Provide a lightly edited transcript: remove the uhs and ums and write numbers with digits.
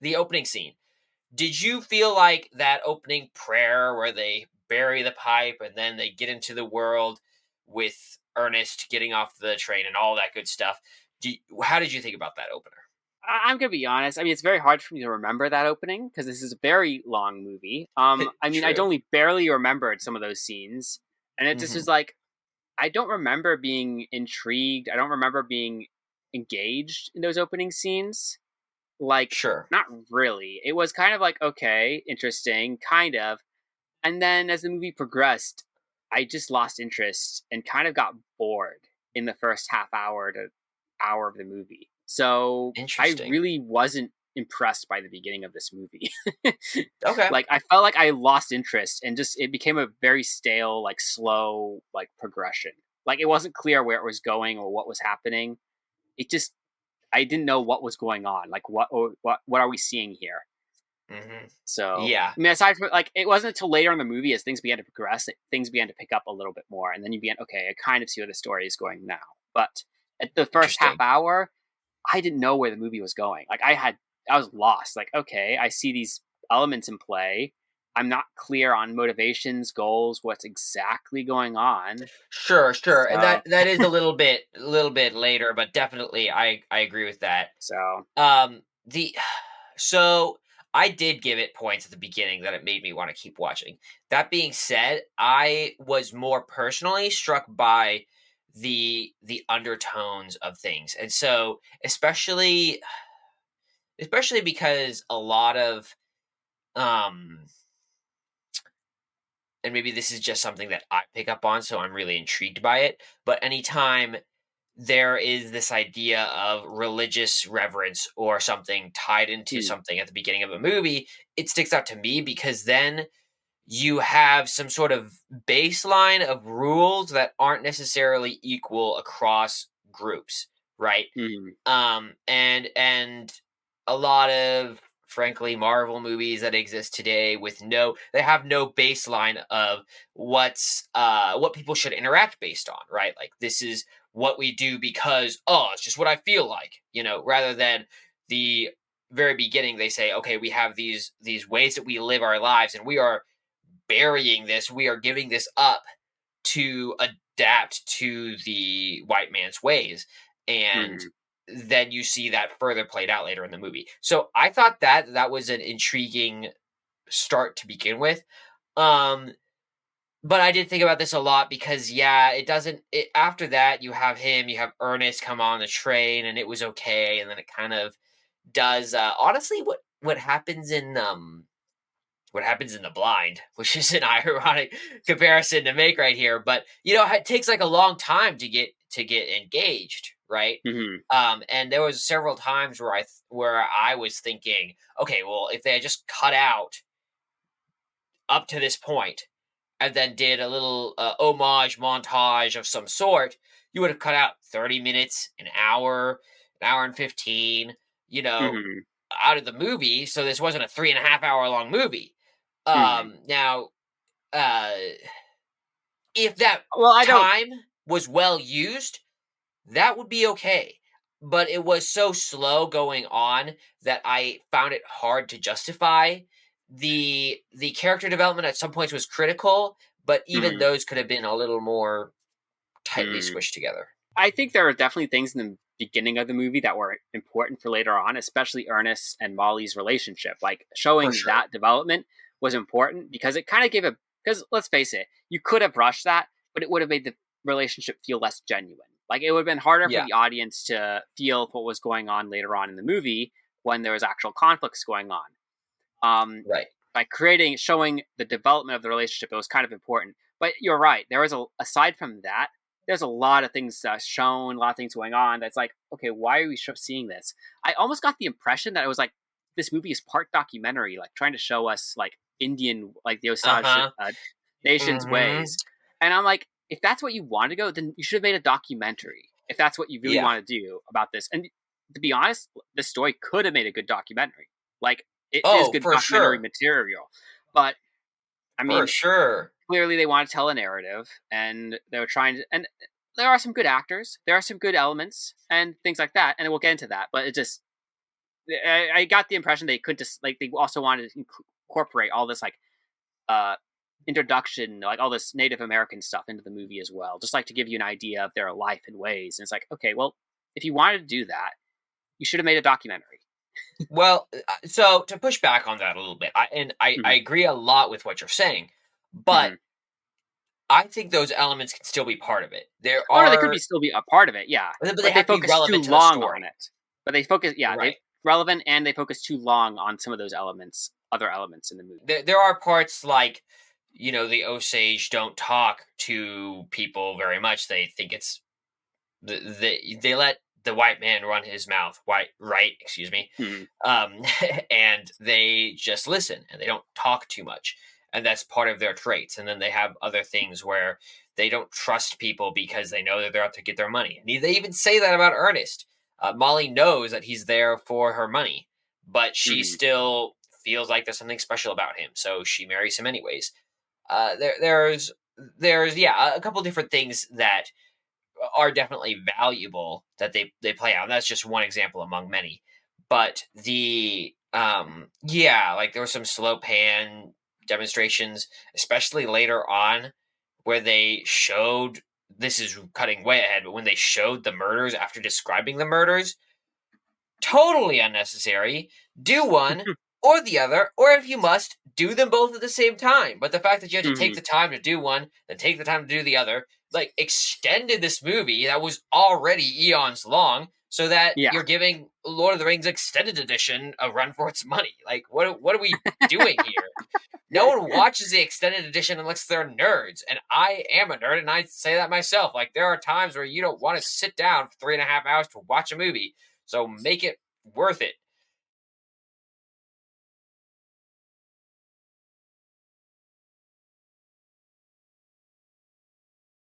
the opening scene. Did you feel like that opening prayer where they bury the pipe and then they get into the world with Ernest getting off the train and all that good stuff? How did you think about that opener? I'm gonna be honest. I mean, it's very hard for me to remember that opening because this is a very long movie. I mean, I'd True. only barely remembered some of those scenes, and it just Hmm. was like I don't remember being intrigued. I don't remember being engaged in those opening scenes. Like, Sure. not really. It was kind of like okay, interesting, kind of, and then as the movie progressed, I just lost interest and kind of got bored in the first half hour to hour of the movie. So I Interesting. really wasn't impressed by the beginning of this movie. Okay. Like I felt like I lost interest and just it became a very stale, like slow, like progression. Like it wasn't clear where it was going or what was happening. It just I didn't know what was going on. Like what are we seeing here? Hmm. So, Yeah. I mean, aside from like, it wasn't until later in the movie as things began to progress, that things began to pick up a little bit more, and then you began, okay, I kind of see where the story is going now. But at the first half Interesting. hour, I didn't know where the movie was going. Like, I was lost. Like, okay, I see these elements in play. I'm not clear on motivations, goals, what's exactly going on. Sure, sure. And So, that is a little bit later, but definitely I agree with that. so The so I did give it points at the beginning that it made me want to keep watching. That being said, I was more personally struck by the undertones of things. And so especially because a lot of um and maybe this is just something that I pick up on, so I'm really intrigued by it, but anytime there is this idea of religious reverence or something tied into hmm, something at the beginning of a movie, it sticks out to me because then you have some sort of baseline of rules that aren't necessarily equal across groups, right? hmm, And a lot of frankly Marvel movies that exist today with no they have no baseline of what people should interact based on, right? Like this is what we do because it's just what I feel like, rather than the very beginning they say, okay, we have these ways that we live our lives and we are burying this, we are giving this up to adapt to the white man's ways. And hmm. then you see that further played out later in the movie. So I thought that was an intriguing start to begin with. Um, but I did think about this a lot because yeah, it doesn't. After that, you have Ernest come on the train, and it was okay, and then it kind of does. Honestly, what happens in The Blind, which is an ironic comparison to make right here, but it takes like a long time to get engaged, right? Hmm. And there was several times where I was thinking, okay, well, if they had just cut out up to this point and then did a little homage montage of some sort, you would have cut out 30 minutes, an hour and 15, you know, Hmm. out of the movie. So this wasn't a 3.5 hour long movie. Hmm. Now, uh, if that Well, I don't. time was well used, that would be okay. But it was so slow going on that I found it hard to justify. The character development at some points was critical, but even Hmm. those could have been a little more tightly Hmm. squished together. I think there are definitely things in the beginning of the movie that were important for later on, especially Ernest and Molly's relationship. Like For showing sure. that development was important because it kind of gave a because let's face it, you could have rushed that, but it would have made the relationship feel less genuine. Like it would have been harder for Yeah. the audience to feel what was going on later on in the movie when there was actual conflicts going on. Right. By creating showing the development of the relationship, it was kind of important. But you're right. There was aside from that, there's a lot of things shown, a lot of things going on. That's like, okay, why are we seeing this? I almost got the impression that it was like this movie is part documentary, like trying to show us like Indian, like the Uh Osage huh. Nation's Mm-hmm. ways. And I'm like, if that's what you want to go, then you should have made a documentary. If that's what you really Yeah. want to do about this, and to be honest, the story could have made a good documentary. Like it is Oh, good for documentary sure. material. But I For mean, sure. clearly they want to tell a narrative, and they were trying to. And there are some good actors, there are some good elements, and things like that. And we'll get into that. But it just I got the impression they could just like they also wanted to incorporate all this like uh introduction, like all this Native American stuff into the movie as well, just like to give you an idea of their life and ways. And it's like, okay, well, if you wanted to do that, you should have made a documentary. Well, so to push back on that a little bit, I Hmm. agree a lot with what you're saying, but Hmm. I think those elements can still be part of it. There Oh no, they could be are, still be a part of it, yeah, but they but they have to be focus too relevant to the long on story, it. But they focus, yeah, they right? relevant and they focus too long on some of those elements, other elements in the movie. There are parts like, the Osage don't talk to people very much. They think it's they let the white man run his mouth, white right, excuse me, Hmm. um, and they just listen and they don't talk too much, and that's part of their traits. And then they have other things where they don't trust people because they know that they're out to get their money. And they even say that about Ernest. Molly knows that he's there for her money, but she Hmm. still feels like there's something special about him, so she marries him anyways. There's yeah, a couple different things that are definitely valuable that they play out. And that's just one example among many. But yeah, like there were some slow pan demonstrations, especially later on, where they showed, this is cutting way ahead, but when they showed the murders after describing the murders, totally unnecessary. Do one or the other, or if you must, do them both at the same time. But the fact that you have to take Hmm. the time to do one, then take the time to do the other, like extended this movie that was already eons long, so that Yeah. you're giving Lord of the Rings extended edition a run for its money. Like, what are we doing here? No one watches the extended edition unless they're nerds, and I am a nerd, and I say that myself. Like, there are times where you don't want to sit down for 3.5 hours to watch a movie, so make it worth it.